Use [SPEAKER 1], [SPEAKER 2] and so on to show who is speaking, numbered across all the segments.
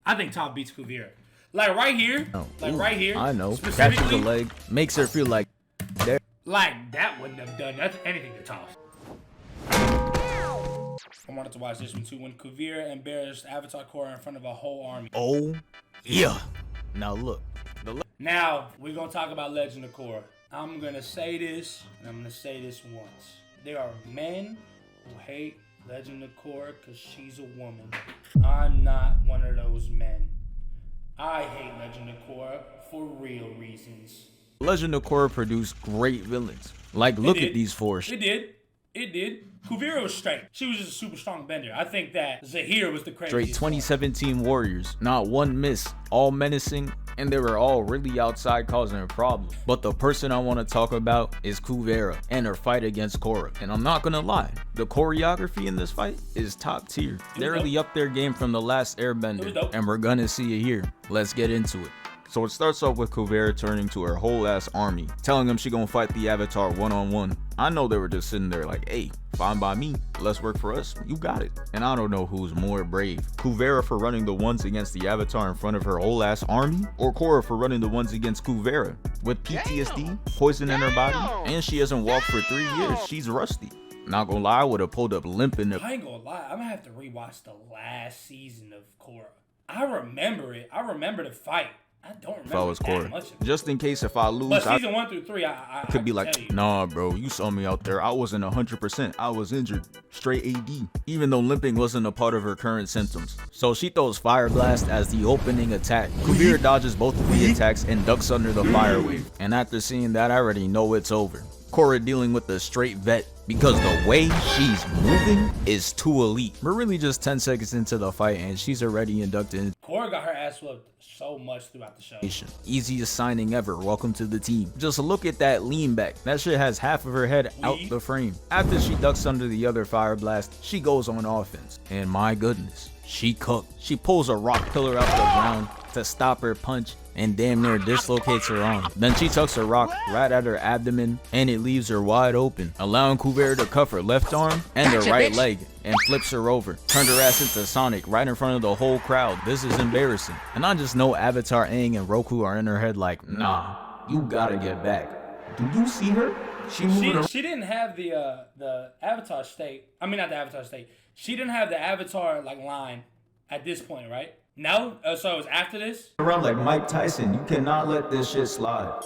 [SPEAKER 1] I think Top beats Kuvira. Like right here.
[SPEAKER 2] Oh,
[SPEAKER 1] like
[SPEAKER 2] ooh,
[SPEAKER 1] right here.
[SPEAKER 2] I know. Catches the leg. Makes her feel like there.
[SPEAKER 1] Like that wouldn't have done anything to Top. I wanted to watch this one too. When Kuvira embarrassed Avatar Korra in front of a whole army.
[SPEAKER 2] Oh, yeah. Now look.
[SPEAKER 1] Now, we're going to talk about Legend of Korra. I'm going to say this, and I'm going to say this once. There are men who hate Legend of Korra because she's a woman. I'm not one of those men. I hate Legend of Korra for real reasons.
[SPEAKER 2] Legend of Korra produced great villains. Like, look at these four.
[SPEAKER 1] It did. It did. Kuvira was straight. She was just a super strong bender. I think that Zahir was the craziest.
[SPEAKER 2] Straight 2017 warriors. Not one miss. All menacing. And they were all really outside causing a problem. But the person I want to talk about is Kuvira and her fight against Korra. And I'm not gonna lie, the choreography in this fight is top tier. They're really up their game from the last Airbender. And we're gonna see it here. Let's get into it. So it starts off with Kuvira turning to her whole ass army, telling them she gonna fight the Avatar one-on-one. I know they were just sitting there like, hey, fine by me, let's work for us, you got it. And I don't know who's more brave, Kuvira for running the ones against the Avatar in front of her whole ass army, or Korra for running the ones against Kuvira. With PTSD, poison in her body, and she hasn't walked for 3 years, she's rusty. Not gonna lie, I would have pulled up limping.
[SPEAKER 1] I ain't gonna lie, I'm gonna have to rewatch the last season of Korra. I remember it, I remember the fight. I don't remember
[SPEAKER 2] if I was Korra.
[SPEAKER 1] much of it.
[SPEAKER 2] Just in case if I lose,
[SPEAKER 1] but season 1 through 3, I
[SPEAKER 2] could be like, nah, bro, you saw me out there. I wasn't 100%. I was injured. Straight AD. Even though limping wasn't a part of her current symptoms. So she throws Fire Blast as the opening attack. Kuvira dodges both of the attacks and ducks under the fire wave. And after seeing that, I already know it's over. Korra dealing with the straight vet because the way she's moving is too elite. We're really just 10 seconds into the fight and she's already inducted.
[SPEAKER 1] Korra got her ass whooped so much throughout the show.
[SPEAKER 2] Easiest signing ever. Welcome to the team. Just look at that lean back. That shit has half of her head out the frame. After she ducks under the other fire blast, she goes on offense. And my goodness, she cooked. She pulls a rock pillar out the ground to stop her punch and damn near dislocates her arm. Then she tucks a rock right at her abdomen and it leaves her wide open, allowing Kuvira to cuff her left arm and her right leg and flips her over. Turned her ass into Sonic right in front of the whole crowd. This is embarrassing. And I just know Avatar Aang and Roku are in her head like, nah, you gotta get back. Do you see her? She
[SPEAKER 1] didn't have the Avatar state. I mean, not the Avatar state. She didn't have the Avatar like line at this point, right? No? So it was after this?
[SPEAKER 2] Around like Mike Tyson, you cannot let this shit slide.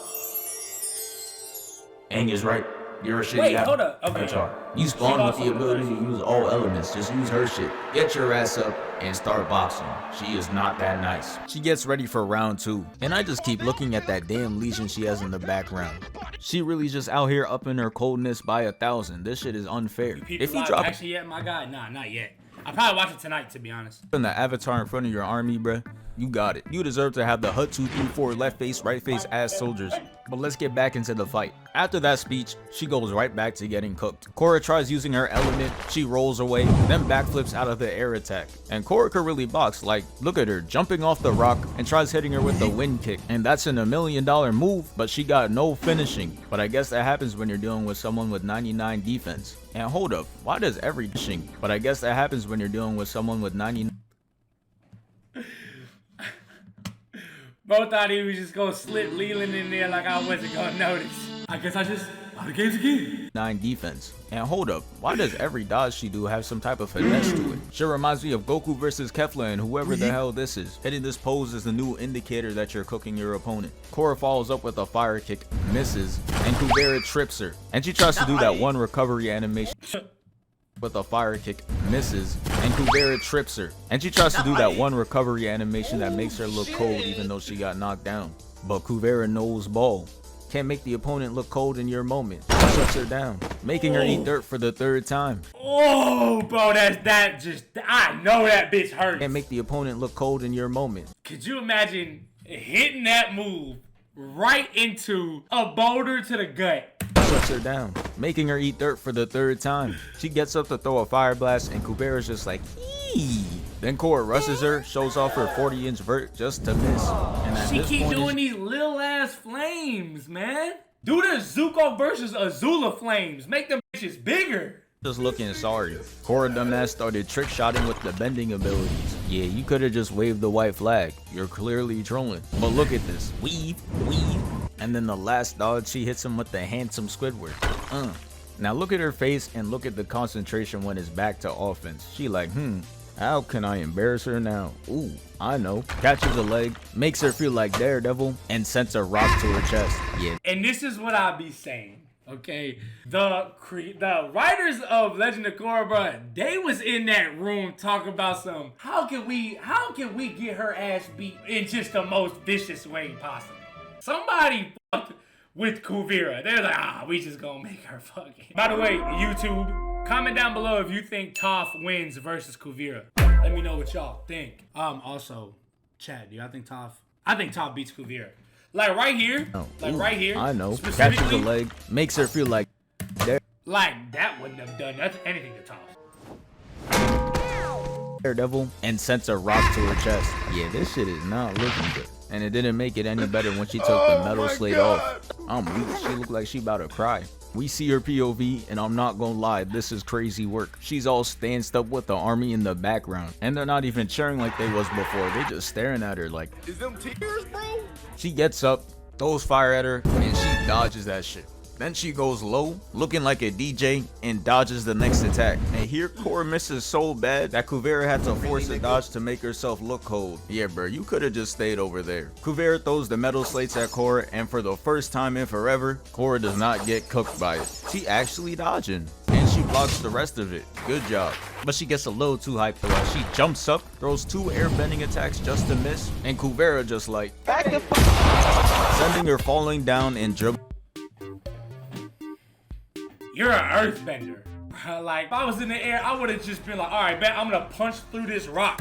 [SPEAKER 2] Aang is right. You're a shitty
[SPEAKER 1] Wait, hold up. Okay.
[SPEAKER 2] Avatar. You spawned with the ability to use all elements. Just use her shit. Get your ass up and start boxing. She is not that nice. She gets ready for round 2. And I just keep looking at that damn lesion she has in the background. She really just out here upping her coldness by 1,000. This shit is unfair.
[SPEAKER 1] If you drop actually yet, my guy? Nah, not yet. I'll probably watch it tonight, to be honest.
[SPEAKER 2] In the Avatar in front of your army, bruh, you got it. You deserve to have the Hut 2, 3, 4 left face, right face ass soldiers. But let's get back into the fight. After that speech, she goes right back to getting cooked. Korra tries using her element, she rolls away, then backflips out of the air attack. And Korra could really box, like, look at her, jumping off the rock and tries hitting her with the wind kick. And that's an $1 million move, but she got no finishing. But I guess that happens when you're dealing with someone with 99 defense. And hold up, why does every dishing? But I guess that happens when you're dealing with someone with 99.
[SPEAKER 1] Bro thought he was just gonna slip Leland in there like I wasn't gonna notice. I guess I just the games again.
[SPEAKER 2] 9 defense. And hold up, why does every dodge she do have some type of finesse to it? She reminds me of Goku versus Kefla and whoever the hell this is. Hitting this pose is the new indicator that you're cooking your opponent. Korra follows up with a fire kick, misses, and Kuvira trips her. And she tries to do that one recovery animation. With a fire kick, misses, and Kuvira trips her. And she tries to do that one recovery animation that makes her look cold even though she got knocked down. But Kuvira knows ball. Can't make the opponent look cold in your moment. Shuts her down, making her eat dirt for the 3rd time.
[SPEAKER 1] Oh, bro, I know that bitch hurts.
[SPEAKER 2] Can't make the opponent look cold in your moment.
[SPEAKER 1] Could you imagine hitting that move right into a boulder to the gut?
[SPEAKER 2] Shuts her down, making her eat dirt for the 3rd time. She gets up to throw a fire blast and Kuvira's just like, eee. Then Korra rushes her, shows off her 40-inch vert just to miss. And at
[SPEAKER 1] she
[SPEAKER 2] this
[SPEAKER 1] keep
[SPEAKER 2] point
[SPEAKER 1] doing these little ass flames, man. Do the Zuko versus Azula flames. Make them bitches bigger.
[SPEAKER 2] just looking sorry. Korra dumbass started trick shotting with the bending abilities. Yeah, you could have just waved the white flag. You're clearly trolling. But look at this. Weave, weave. And then the last dodge, she hits him with the handsome Squidward. Now look at her face and look at the concentration when it's back to offense. She like, how can I embarrass her now? Ooh, I know. Catches a leg, makes her feel like Daredevil, and sends a rock to her chest. Yeah.
[SPEAKER 1] And this is what I be saying, okay? The writers of Legend of Korra, bro, they was in that room talking about some, how can we get her ass beat in just the most vicious way possible? Somebody fucked with Kuvira. They're like, we just gonna make her fucking. By the way, YouTube, comment down below if you think Toph wins versus Kuvira. Let me know what y'all think. Also, chat, do y'all think Toph? I think Toph beats Kuvira. Like right here. Right here.
[SPEAKER 2] I know. Catches a leg, makes her feel like
[SPEAKER 1] like that wouldn't have done anything to Toph.
[SPEAKER 2] Daredevil, and sends a rock to her chest. Yeah, this shit is not looking good. And it didn't make it any better when she took the metal slate off. I'm weak. She looked like she about to cry. We see her POV, and I'm not gonna lie, this is crazy work. She's all stanced up with the army in the background, and they're not even cheering like they was before. They just staring at her like, is them tears, bro? She gets up, throws fire at her, and she dodges that shit. Then she goes low, looking like a DJ, and dodges the next attack. And here Korra misses so bad that Kuvira had to force a dodge to make herself look cold. Yeah, bro, you could have just stayed over there. Kuvira throws the metal slates at Korra, and for the first time in forever, Korra does not get cooked by it. She actually dodging, and she blocks the rest of it. Good job. But she gets a little too hyped though. She jumps up, throws 2 airbending attacks just to miss, and Kuvira just like, back the fuck, sending her falling down and dribbling.
[SPEAKER 1] You're an earthbender. Like, if I was in the air, I would have just been like, all right, bet I'm gonna punch through this rock.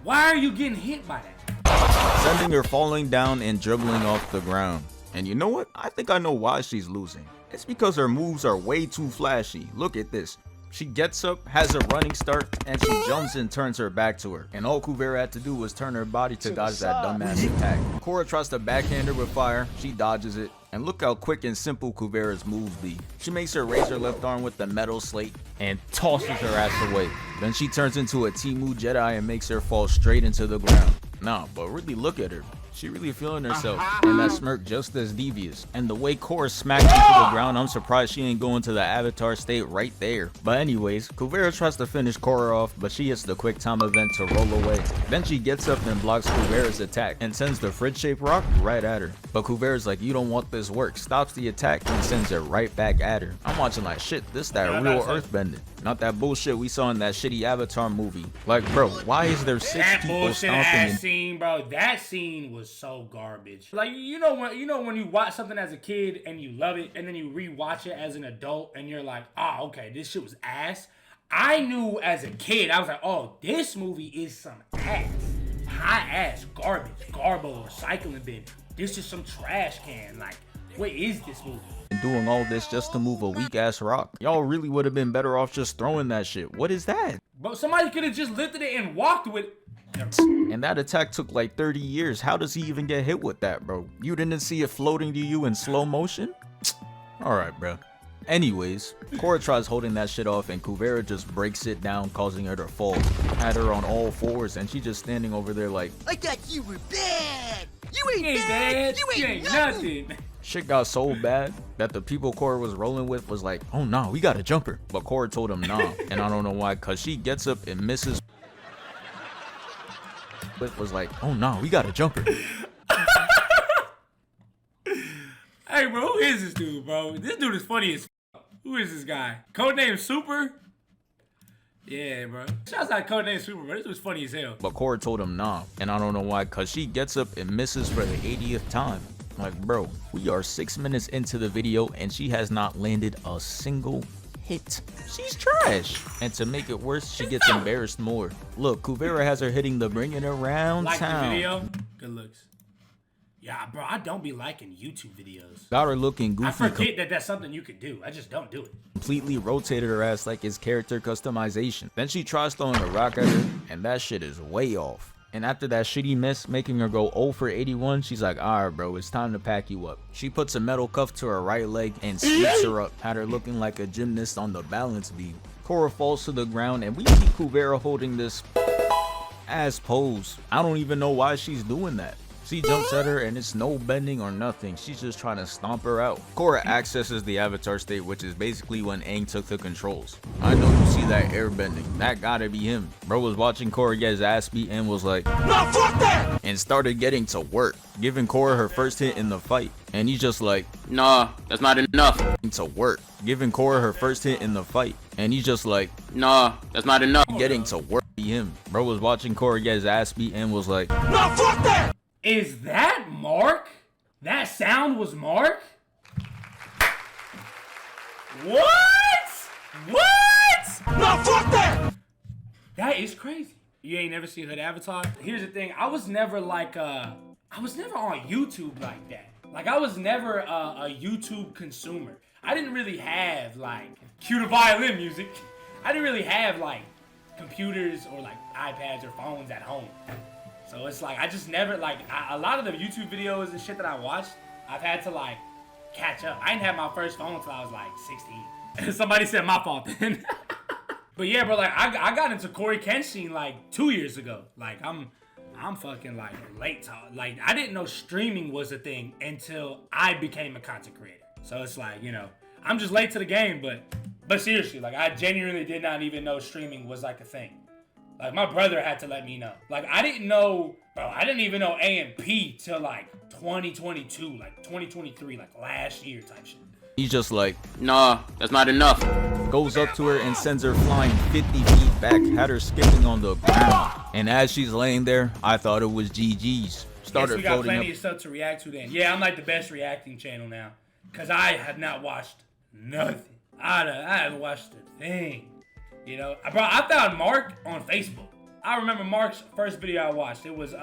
[SPEAKER 1] Why are you getting hit by that?
[SPEAKER 2] Sending her falling down and dribbling off the ground. And you know what? I think I know why she's losing. It's because her moves are way too flashy. Look at this. She gets up, has a running start, and she jumps and turns her back to her. And all Kuvira had to do was turn her body to dodge that dumbass attack. Korra tries to backhand her with fire. She dodges it. And look how quick and simple Kuvira's moves be. She makes her raise her left arm with the metal slate and tosses her ass away. Then she turns into a Timu Jedi and makes her fall straight into the ground. Nah, but really look at her. She really feeling herself, and that smirk just as devious. And the way Korra smacked into the ground, I'm surprised she ain't going to the avatar state right there. But anyways, Kuvira tries to finish Korra off, but she hits the quick time event to roll away. Then she gets up and blocks Kuvira's attack and sends the fridge-shaped rock right at her. But Kuvira's like, you don't want this work, stops the attack and sends it right back at her. I'm watching like, shit, this that real earthbending. Not that bullshit we saw in that shitty Avatar movie. Like, bro, why is there 6 people stomping?
[SPEAKER 1] That scene, bro. That scene was so garbage. Like, you know when you watch something as a kid and you love it, and then you rewatch it as an adult, and you're like, oh, okay, this shit was ass. I knew as a kid, I was like, oh, this movie is some ass, high ass garbage, garbo, recycling bin. This is some trash can. Like, what is this movie?
[SPEAKER 2] Doing all this just to move a weak ass rock. Y'all really would have been better off just throwing that shit. What is that?
[SPEAKER 1] But somebody could have just lifted it and walked with it.
[SPEAKER 2] And that attack took like 30 years. How does he even get hit with that, bro? You didn't see it floating to you in slow motion? Alright, bro. Anyways, Korra tries holding that shit off and Kuvira just breaks it down, causing her to fall. Had her on all fours and she just standing over there like,
[SPEAKER 3] I thought you were bad! You ain't bad! You ain't nothing!
[SPEAKER 2] Shit got so bad that the people Korra was rolling with was like, oh nah, we gotta jump her. But Korra told him nah, and I don't know why, cause she gets up and misses. Was like, oh nah, we gotta jump her.
[SPEAKER 1] Hey bro, who is this dude, bro? This dude is funny as f. Who is this guy? Codename Super? Yeah, bro. Shouts out Codename Super, bro. This dude's funny as hell.
[SPEAKER 2] But Korra told him nah, and I don't know why, cause she gets up and misses for the 80th time. Like, bro, we are 6 minutes into the video and she has not landed a single hit. She's trash. And to make it worse, she gets embarrassed more. Look, Kuvira has her hitting the bring it around
[SPEAKER 1] like
[SPEAKER 2] town.
[SPEAKER 1] The video? Good looks. Yeah, bro, I don't be liking YouTube videos.
[SPEAKER 2] Got her looking goofy.
[SPEAKER 1] I forget that that's something you could do. I just don't do it.
[SPEAKER 2] Completely rotated her ass like it's character customization. Then she tries throwing a rock at her, and that shit is way off. And after that shitty miss, making her go 0 for 81, she's like, alright bro, it's time to pack you up. She puts a metal cuff to her right leg and sweeps her up, had her looking like a gymnast on the balance beam. Korra falls to the ground and we see Kuvira holding this ass pose. I don't even know why she's doing that. She jumps at her and it's no bending or nothing. She's just trying to stomp her out. Korra accesses the avatar state, which is basically when Aang took the controls. I know you see that air bending. That gotta be him. Bro was watching Korra get his ass beat and was like, "No, fuck that!" and started getting to work, giving Korra her first hit in the fight. And he's just like, nah, that's not enough. To work, giving Korra her first hit in the fight. And he's just like, nah, that's not enough. Getting to work. Him. Bro was watching Korra get his ass beat and was like, no, fuck that!
[SPEAKER 1] Is that Mark? That sound was Mark? What? No, fuck that! That is crazy. You ain't never seen her avatar? Here's the thing, I was never like, I was never on YouTube like that. Like, I was never a YouTube consumer. I didn't really have, like, cue the violin music. I didn't really have, like, computers or, like, iPads or phones at home. So it's like, I just never, like, a lot of the YouTube videos and shit that I watched, I've had to, like, catch up. I didn't have my first phone until I was, like, 16. Somebody said my fault then. But yeah, bro, like, I got into Corey Kenshin, like, 2 years ago. Like, I'm fucking, like, late to, like, I didn't know streaming was a thing until I became a content creator. So it's like, you know, I'm just late to the game, but seriously, like, I genuinely did not even know streaming was, like, a thing. Like, my brother had to let me know. Like, I didn't know, bro, I didn't even know AMP till, like, 2022, like, 2023, like, last year type shit.
[SPEAKER 2] He's just like, nah, that's not enough. Goes up to her and sends her flying 50 feet back, had her skipping on the ground. And as she's laying there, I thought it was GG's. Started
[SPEAKER 1] we got
[SPEAKER 2] floating
[SPEAKER 1] plenty
[SPEAKER 2] up.
[SPEAKER 1] of stuff to react to then. Yeah, I'm like the best reacting channel now. Because I have not watched nothing. I haven't watched a thing. You know, bro, I found Mark on Facebook. I remember Mark's first video I watched. It was,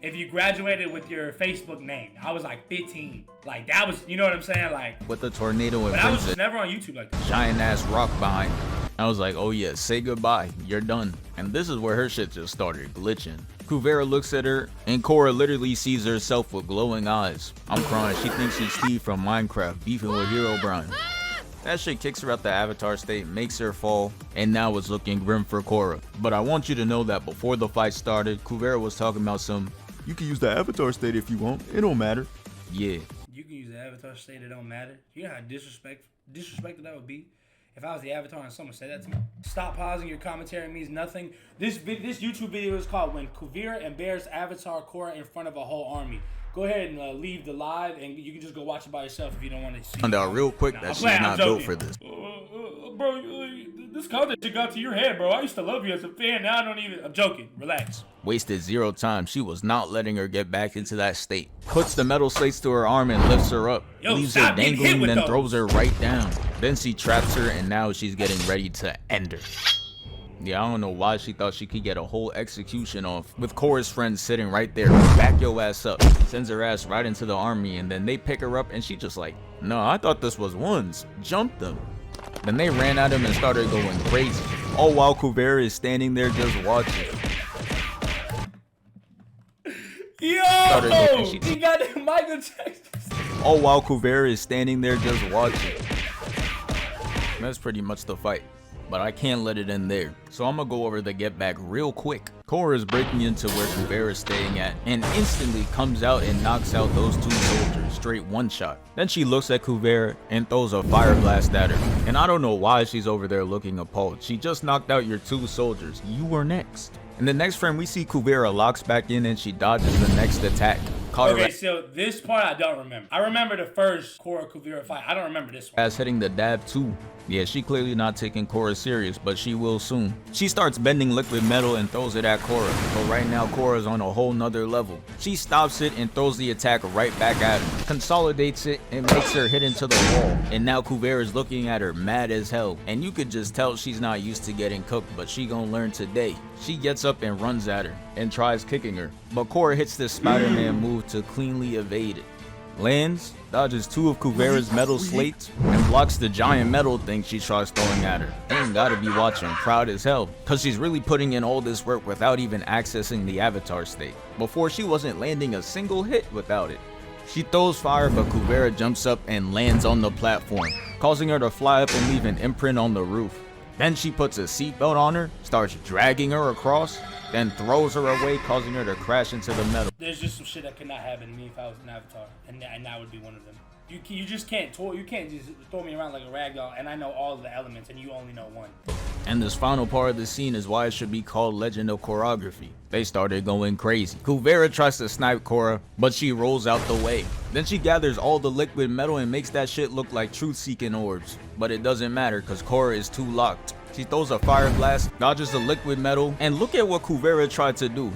[SPEAKER 1] if you graduated with your Facebook name. I was like 15. Like, that was, you know what I'm saying? Like,
[SPEAKER 2] With the tornado and
[SPEAKER 1] but I was just never on YouTube like that.
[SPEAKER 2] giant ass rock behind me. I was like, oh yeah, say goodbye, you're done. And this is where her shit just started glitching. Kuvira looks at her, and Korra literally sees herself with glowing eyes. I'm crying, she thinks she's Steve from Minecraft, beefing with Hero Brian. That shit kicks her out the avatar state, makes her fall, and now it's looking grim for Korra. But I want you to know that before the fight started, Kuvira was talking about some, you can use the avatar state if you want, it don't matter. Yeah.
[SPEAKER 1] You can use the avatar state, it don't matter. You know how disrespectful that would be? If I was the avatar and someone said that to me. Stop pausing, your commentary means nothing. This YouTube video is called When Kuvira Embarrassed Avatar Korra in Front of a Whole Army. Go ahead and leave the live, and you can just go watch it by yourself if you don't want to see it.
[SPEAKER 2] Found out real quick that she's not built for this.
[SPEAKER 1] Bro, this content shit got to your head, bro. I used to love you as a fan, now I don't even... I'm joking, relax.
[SPEAKER 2] Wasted 0 time. She was not letting her get back into that state. Puts the metal slates to her arm and lifts her up. Leaves her dangling, then throws her right down. Then she traps her, and now she's getting ready to end her. Yeah, I don't know why she thought she could get a whole execution off with Korra's friends sitting right there. Back your ass up. Sends her ass right into the army, and then they pick her up, and she just like, no, I thought this was ones. Jumped them. Then they ran at him and started going crazy. All while Kuvira is standing there just watching.
[SPEAKER 1] Yo! He got Michael Jackson.
[SPEAKER 2] All while Kuvira is standing there just watching. That's pretty much the fight. But I can't let it end there. So I'm gonna go over the get back real quick. Korra is breaking into where Kuvira is staying at and instantly comes out and knocks out those 2 soldiers straight one shot. Then she looks at Kuvira and throws a fire blast at her. And I don't know why she's over there looking appalled. She just knocked out your 2 soldiers. You were next. In the next frame, we see Kuvira locks back in and she dodges the next attack.
[SPEAKER 1] Okay, so this part I don't remember. I remember the first Korra Kuvira fight. I don't remember this one.
[SPEAKER 2] As hitting the dab too. Yeah, she clearly not taking Korra serious, but she will soon. She starts bending liquid metal and throws it at Korra. But right now, Korra's on a whole nother level. She stops it and throws the attack right back at her. Consolidates it and makes her hit into the wall. And now Kuvira is looking at her mad as hell. And you could just tell she's not used to getting cooked, but she gonna learn today. She gets up and runs at her and tries kicking her. But Korra hits this Spider-Man move to cleanly evade it. lands, dodges 2 of Kuvira's metal slates, and blocks the giant metal thing she tries throwing at her. Ain't gotta be watching, proud as hell, cause she's really putting in all this work without even accessing the avatar state. Before, she wasn't landing a single hit without it. She throws fire, but Kuvira jumps up and lands on the platform, causing her to fly up and leave an imprint on the roof. Then she puts a seatbelt on her, starts dragging her across, then throws her away, causing her to crash into the metal.
[SPEAKER 1] There's just some shit that could not happen to me if I was an avatar, and that would be one of them. You just can't just throw me around like a rag doll, and I know all of the elements, and you only know one.
[SPEAKER 2] And this final part of the scene is why it should be called Legend of Choreography. They started going crazy. Kuvira tries to snipe Korra, but she rolls out the way. Then she gathers all the liquid metal and makes that shit look like truth-seeking orbs. But it doesn't matter, cause Korra is too locked. She throws a fire blast, dodges the liquid metal, and look at what Kuvira tried to do.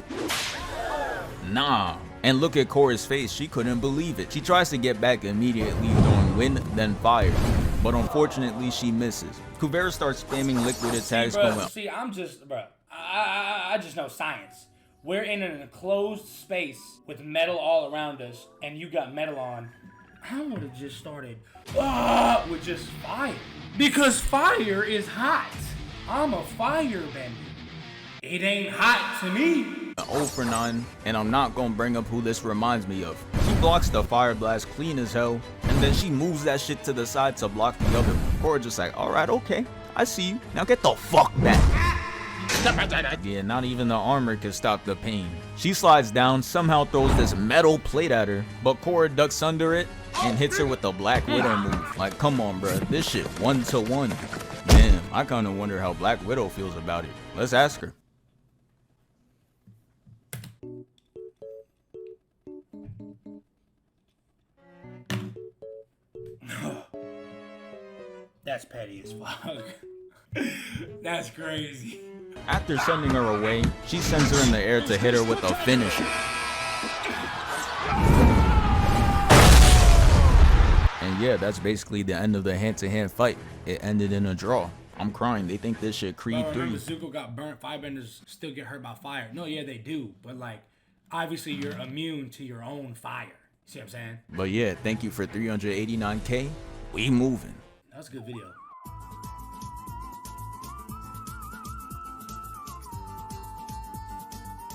[SPEAKER 2] Nah. And look at Korra's face, she couldn't believe it. She tries to get back immediately, throwing wind, then fire. But unfortunately, she misses. Kuvira starts spamming liquid attacks.
[SPEAKER 1] I just know science. We're in an enclosed space with metal all around us, and you got metal on. I would have just started with just fire. Because fire is hot. I'm a firebender. It ain't hot to me.
[SPEAKER 2] 0 for 9, and I'm not gonna bring up who this reminds me of. She blocks the fire blast clean as hell, and then she moves that shit to the side to block the other one. Korra just like, alright, okay, I see you. Now get the fuck back. Yeah, not even the armor can stop the pain. She slides down, somehow throws this metal plate at her, but Korra ducks under it and hits her with the Black Widow move. Like, come on, bruh, this shit 1-to-1. Damn, I kinda wonder how Black Widow feels about it. Let's ask her.
[SPEAKER 1] That's petty as fuck. That's crazy.
[SPEAKER 2] After sending her away, she sends her in the air to hit her with a finisher. And yeah, that's basically the end of the hand-to-hand fight. It ended in a draw. I'm crying. They think this shit Creed 3.
[SPEAKER 1] Remember Zuko got burnt. Firebenders still get hurt by fire. No, yeah, they do. But like, obviously you're immune to your own fire. See what I'm saying?
[SPEAKER 2] But yeah, thank you for 389K. We moving.
[SPEAKER 1] That was a good video.